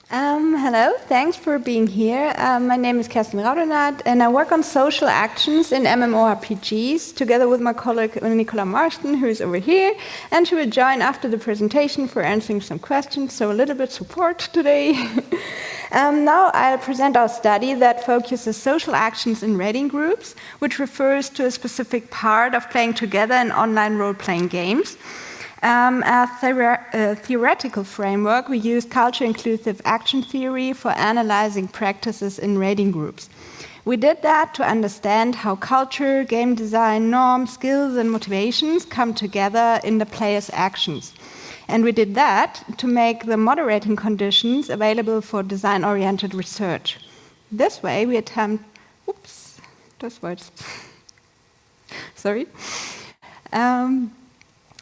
Hello, thanks for being here. My name is Kerstin and I work on social actions in MMORPGs together with my colleague Nicola Marston, who is over here, and she will join after the presentation for answering some questions, so a little bit support today. Now I'll present our study that focuses social actions in raiding groups, which refers to a specific part of playing together in online role-playing games. As a theoretical framework, we use culture-inclusive action theory for analyzing practices in raiding groups. We did that to understand how culture, game design, norms, skills, and motivations come together in the player's actions. And we did that to make the moderating conditions available for design-oriented research. This way, we attempt... Oops, those words. Sorry.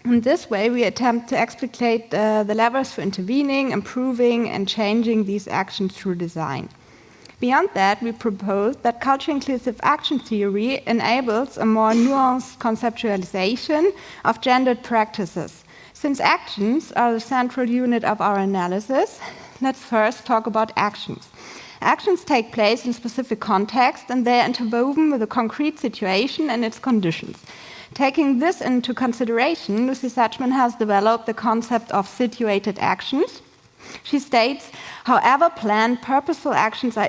In this way, we attempt to explicate the levers for intervening, improving, and changing these actions through design. Beyond that, we propose that culture-inclusive action theory enables a more nuanced conceptualization of gendered practices. Since actions are the central unit of our analysis, let's first talk about actions. Actions take place in specific contexts, and they are interwoven with a concrete situation and its conditions. Taking this into consideration, Lucy Suchman has developed the concept of situated actions. She states, however planned, purposeful actions are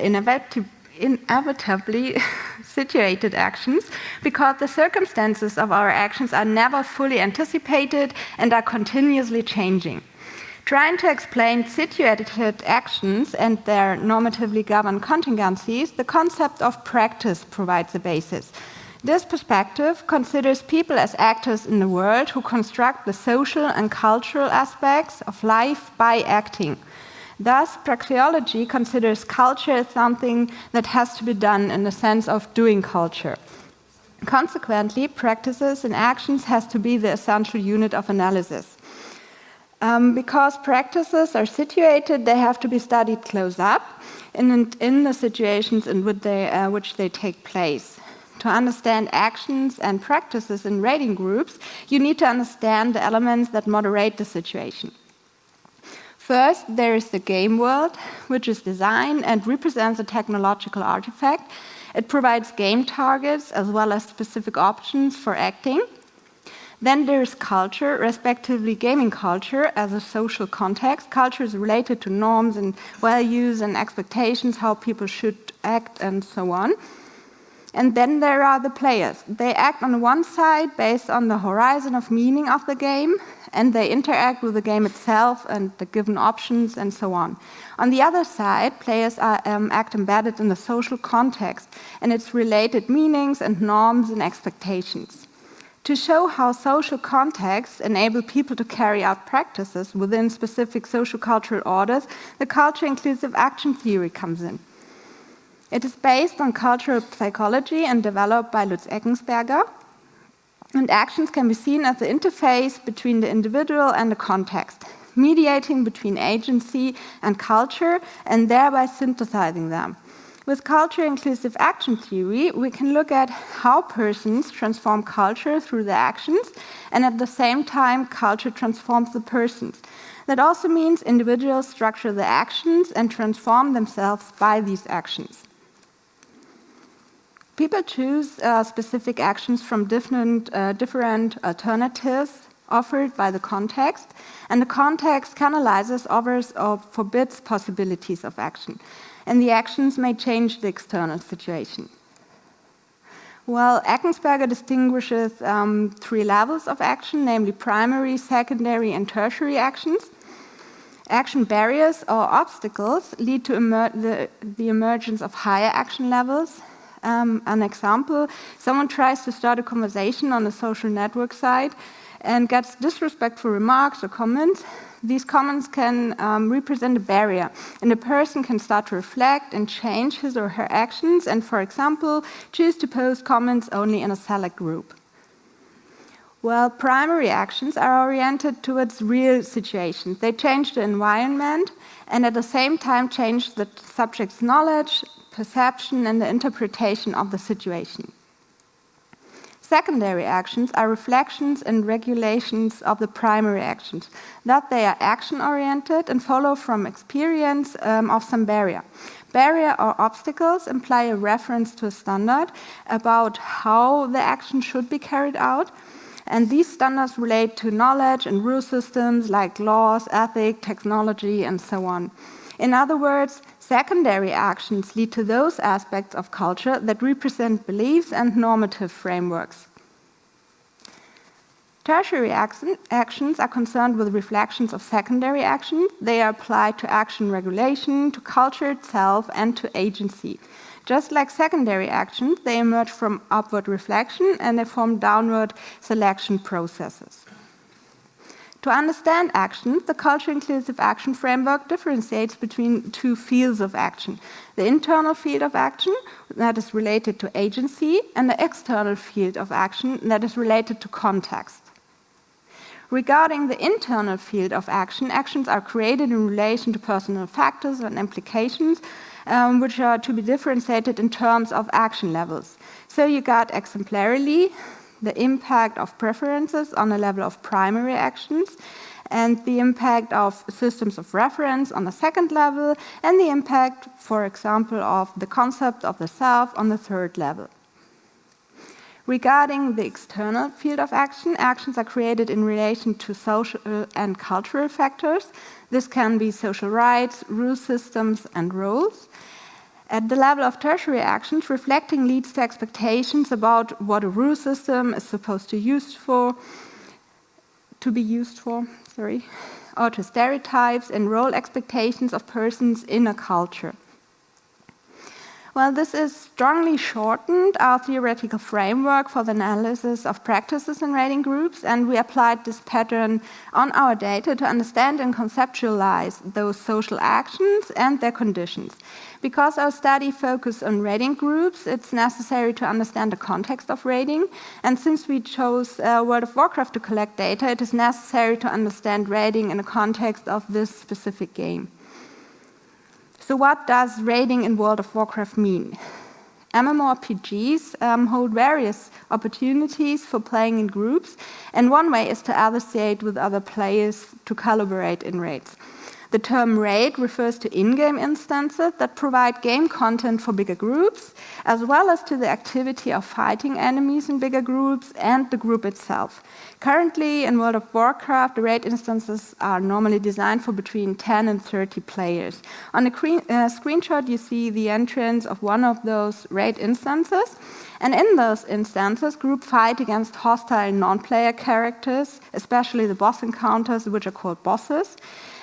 inevitably situated actions because the circumstances of our actions are never fully anticipated and are continuously changing. Trying to explain situated actions and their normatively governed contingencies, the concept of practice provides a basis. This perspective considers people as actors in the world who construct the social and cultural aspects of life by acting. Thus, praxeology considers culture as something that has to be done in the sense of doing culture. Consequently, practices and actions has to be the essential unit of analysis. Because practices are situated, they have to be studied close up in the situations in which they take place. To understand actions and practices in raiding groups, you need to understand the elements that moderate the situation. First, there is the game world, which is designed and represents a technological artifact. It provides game targets as well as specific options for acting. Then there is culture, respectively gaming culture as a social context. Culture is related to norms and values and expectations, how people should act and so on. And then there are the players. They act on one side based on the horizon of meaning of the game, and they interact with the game itself and the given options and so on. On the other side, players act embedded in the social context and its related meanings and norms and expectations. To show how social contexts enable people to carry out practices within specific social-cultural orders, the culture-inclusive action theory comes in. It is based on cultural psychology and developed by Lutz Eckensberger. And actions can be seen as the interface between the individual and the context, mediating between agency and culture and thereby synthesizing them. With culture-inclusive action theory, we can look at how persons transform culture through their actions, and at the same time, culture transforms the persons. That also means individuals structure their actions and transform themselves by these actions. People choose specific actions from different alternatives offered by the context, and the context canalizes, offers, or forbids possibilities of action, and the actions may change the external situation. Well, Eckensberger distinguishes 3 levels of action, namely primary, secondary, and tertiary actions. Action barriers or obstacles lead to the emergence of higher action levels. An example, someone tries to start a conversation on a social network site and gets disrespectful remarks or comments. These comments can represent a barrier, and a person can start to reflect and change his or her actions and, for example, choose to post comments only in a select group. Well, primary actions are oriented towards real situations. They change the environment and at the same time change the subject's knowledge, perception, and the interpretation of the situation. Secondary actions are reflections and regulations of the primary actions, that they are action-oriented and follow from experience of some barrier. Barrier or obstacles imply a reference to a standard about how the action should be carried out, and these standards relate to knowledge and rule systems like laws, ethics, technology, and so on. In other words, secondary actions lead to those aspects of culture that represent beliefs and normative frameworks. Tertiary actions are concerned with reflections of secondary actions. They are applied to action regulation, to culture itself, and to agency. Just like secondary actions, they emerge from upward reflection and they form downward selection processes. To understand actions, the culture-inclusive action framework differentiates between two fields of action. The internal field of action, that is related to agency, and the external field of action, that is related to context. Regarding the internal field of action, actions are created in relation to personal factors and implications, which are to be differentiated in terms of action levels. So you got exemplarily the impact of preferences on the level of primary actions, and the impact of systems of reference on the second level, and the impact, for example, of the concept of the self on the third level. Regarding the external field of action, actions are created in relation to social and cultural factors. This can be social rights, rule systems, and roles. At the level of tertiary actions, reflecting leads to expectations about what a rule system is supposed to be used for, or to stereotypes and role expectations of persons in a culture. Well, this is strongly shortened our theoretical framework for the analysis of practices in rating groups, and we applied this pattern on our data to understand and conceptualize those social actions and their conditions. Because our study focused on rating groups, it's necessary to understand the context of rating, and since we chose World of Warcraft to collect data, it is necessary to understand rating in the context of this specific game. So what does rating in World of Warcraft mean? MMORPGs hold various opportunities for playing in groups, and one way is to associate with other players to collaborate in raids. The term raid refers to in-game instances that provide game content for bigger groups, as well as to the activity of fighting enemies in bigger groups and the group itself. Currently, in World of Warcraft, the raid instances are normally designed for between 10 and 30 players. On the screenshot, you see the entrance of one of those raid instances. And in those instances, groups fight against hostile non-player characters, especially the boss encounters, which are called bosses.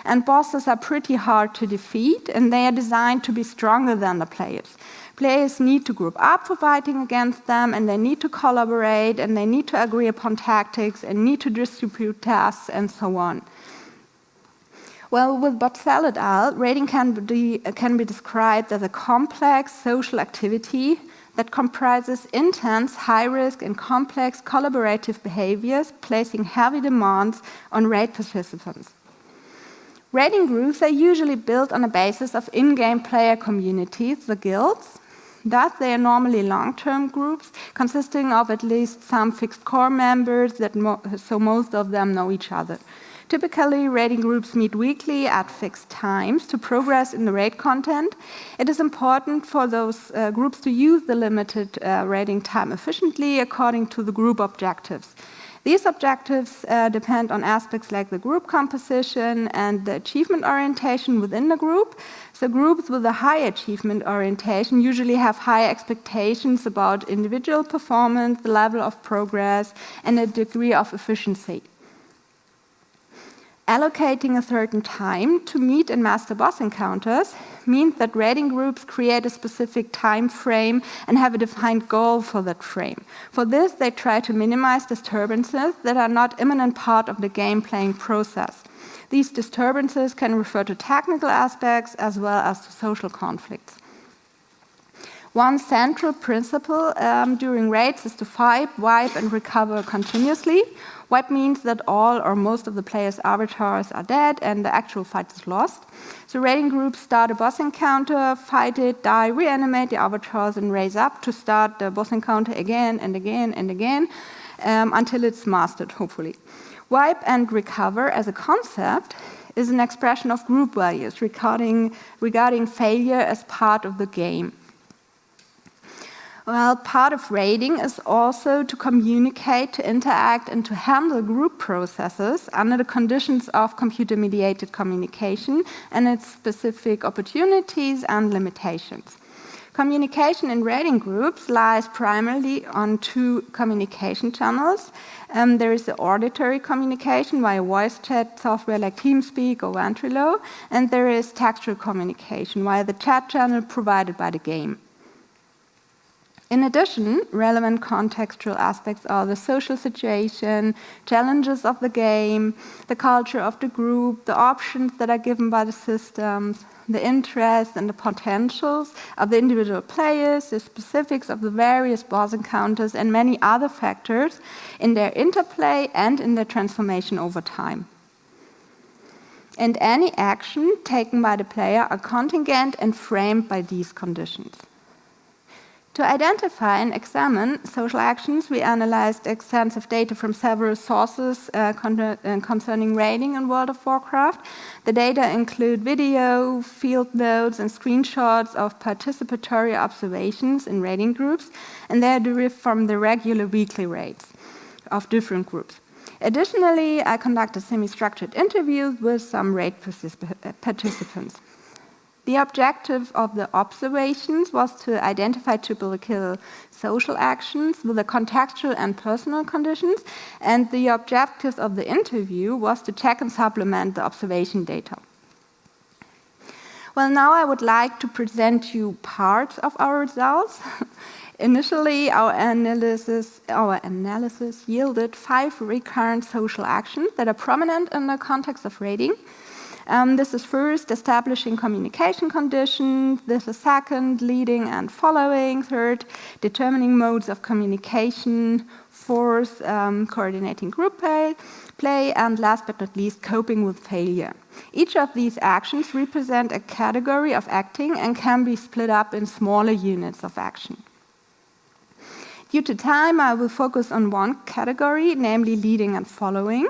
And bosses are pretty hard to defeat, and they are designed to be stronger than the players. Players need to group up for fighting against them, and they need to collaborate, and they need to agree upon tactics, and need to distribute tasks, and so on. Well, with Botzell et al., raiding can be described as a complex social activity that comprises intense, high-risk, and complex collaborative behaviors, placing heavy demands on raid participants. Raiding groups are usually built on a basis of in-game player communities, the guilds. Thus, they are normally long-term groups consisting of at least some fixed core members, so most of them know each other. Typically, raiding groups meet weekly at fixed times to progress in the raid content. It is important for those groups to use the limited raiding time efficiently according to the group objectives. These objectives depend on aspects like the group composition and the achievement orientation within the group. So groups with a high achievement orientation usually have high expectations about individual performance, the level of progress, and a degree of efficiency. Allocating a certain time to meet and master boss encounters means that raiding groups create a specific time frame and have a defined goal for that frame. For this, they try to minimize disturbances that are not imminent part of the game-playing process. These disturbances can refer to technical aspects as well as to social conflicts. One central principle during raids is to fight, wipe, and recover continuously. Wipe means that all or most of the players' avatars are dead and the actual fight is lost. So raiding groups start a boss encounter, fight it, die, reanimate the avatars, and raise up to start the boss encounter again and again and again until it's mastered, hopefully. Wipe and recover as a concept is an expression of group values regarding failure as part of the game. Well, part of raiding is also to communicate, to interact, and to handle group processes under the conditions of computer-mediated communication and its specific opportunities and limitations. Communication in raiding groups lies primarily on two communication channels. There is the auditory communication via voice chat software like TeamSpeak or Ventrilo, and there is textual communication via the chat channel provided by the game. In addition, relevant contextual aspects are the social situation, challenges of the game, the culture of the group, the options that are given by the systems, the interests and the potentials of the individual players, the specifics of the various boss encounters, and many other factors in their interplay and in their transformation over time. And any action taken by the player are contingent and framed by these conditions. To identify and examine social actions, we analyzed extensive data from several sources concerning raiding in World of Warcraft. The data include video, field notes, and screenshots of participatory observations in raiding groups, and they are derived from the regular weekly raids of different groups. Additionally, I conducted semi-structured interviews with some raid participants. The objective of the observations was to identify typical social actions with the contextual and personal conditions, and the objectives of the interview was to check and supplement the observation data. Well, now I would like to present you parts of our results. Initially, our analysis yielded 5 recurrent social actions that are prominent in the context of raiding. This is first, establishing communication conditions. This is second, leading and following. Third, determining modes of communication. Fourth, coordinating group play. And last but not least, coping with failure. Each of these actions represent a category of acting and can be split up in smaller units of action. Due to time, I will focus on one category, namely leading and following.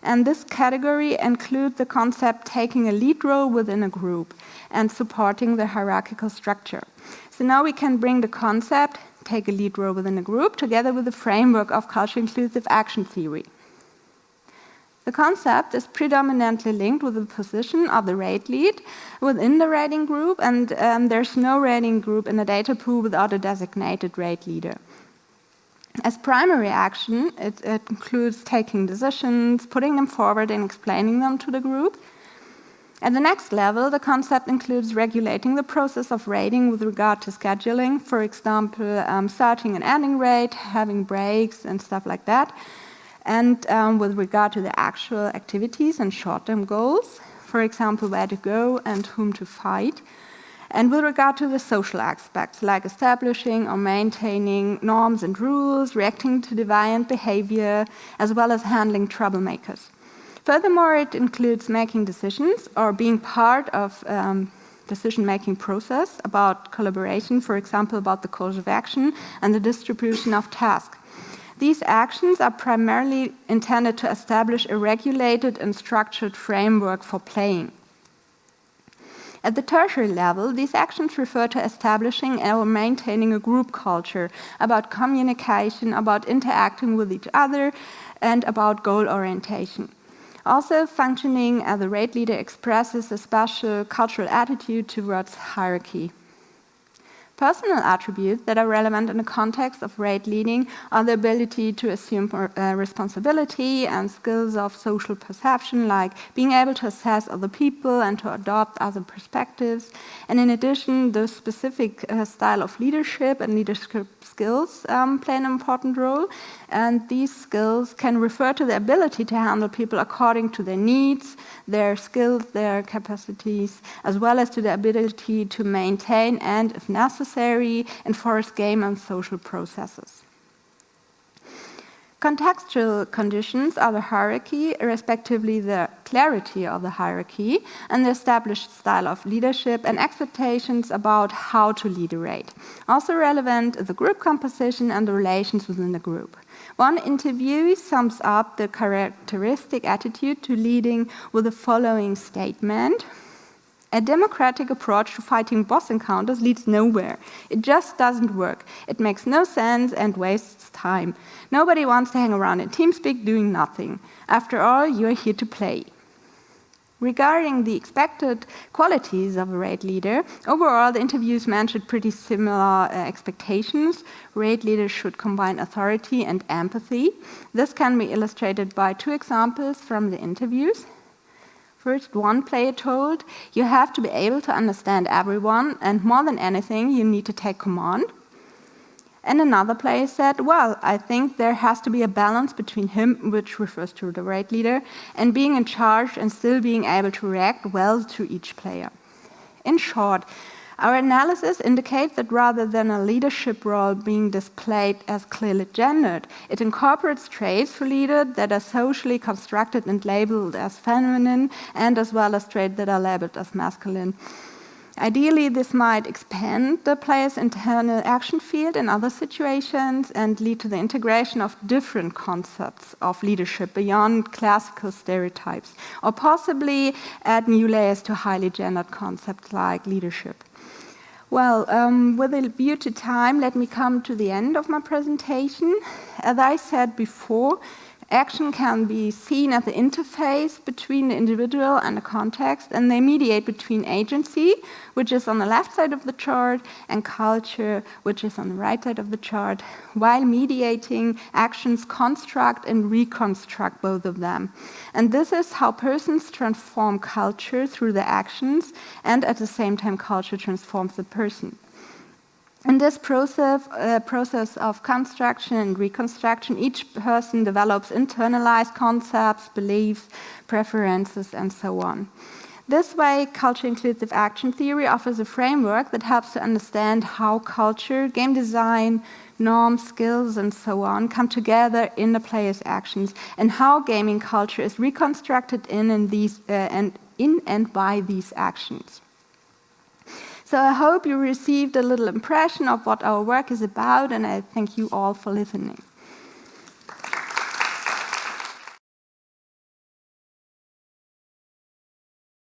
And this category includes the concept taking a lead role within a group and supporting the hierarchical structure. So now we can bring the concept, take a lead role within a group, together with the framework of culturally inclusive action theory. The concept is predominantly linked with the position of the raid lead within the raiding group, and there's no raiding group in a data pool without a designated raid leader. As primary action, it includes taking decisions, putting them forward and explaining them to the group. At the next level, the concept includes regulating the process of raiding with regard to scheduling, for example, starting and ending raid, having breaks and stuff like that. And with regard to the actual activities and short-term goals, for example, where to go and whom to fight. And with regard to the social aspects, like establishing or maintaining norms and rules, reacting to deviant behavior, as well as handling troublemakers. Furthermore, it includes making decisions or being part of decision-making process about collaboration, for example, about the course of action and the distribution of tasks. These actions are primarily intended to establish a regulated and structured framework for playing. At the tertiary level, these actions refer to establishing or maintaining a group culture, about communication, about interacting with each other, and about goal orientation. Also, functioning as a raid leader expresses a special cultural attitude towards hierarchy. Personal attributes that are relevant in the context of raid leading are the ability to assume responsibility and skills of social perception, like being able to assess other people and to adopt other perspectives. And in addition, the specific style of leadership and leadership skills play an important role. And these skills can refer to the ability to handle people according to their needs, their skills, their capacities, as well as to the ability to maintain and, if necessary, enforce game and social processes. Contextual conditions are the hierarchy, respectively the clarity of the hierarchy, and the established style of leadership and expectations about how to leaderate. Also relevant is the group composition and the relations within the group. One interviewee sums up the characteristic attitude to leading with the following statement: "A democratic approach to fighting boss encounters leads nowhere. It just doesn't work. It makes no sense and wastes time. Nobody wants to hang around in TeamSpeak doing nothing. After all, you're here to play." Regarding the expected qualities of a raid leader, overall the interviews mentioned pretty similar expectations. Raid leaders should combine authority and empathy. This can be illustrated by 2 examples from the interviews. First, one player told, "You have to be able to understand everyone, and more than anything, you need to take command." And another player said, "Well, I think there has to be a balance between him," which refers to the raid leader, "and being in charge and still being able to react well to each player." In short, our analysis indicates that rather than a leadership role being displayed as clearly gendered, it incorporates traits for leader that are socially constructed and labeled as feminine, and as well as traits that are labeled as masculine. Ideally, this might expand the player's internal action field in other situations and lead to the integration of different concepts of leadership beyond classical stereotypes, or possibly add new layers to highly gendered concepts like leadership. Well, with a view to time, let me come to the end of my presentation. As I said before, action can be seen as the interface between the individual and the context, and they mediate between agency, which is on the left side of the chart, and culture, which is on the right side of the chart. While mediating, actions construct and reconstruct both of them. And this is how persons transform culture through their actions, and at the same time culture transforms the person. In this process of construction and reconstruction, each person develops internalized concepts, beliefs, preferences, and so on. This way, culture-inclusive action theory offers a framework that helps to understand how culture, game design, norms, skills, and so on come together in the player's actions, and how gaming culture is reconstructed in and by these actions. So I hope you received a little impression of what our work is about, and I thank you all for listening.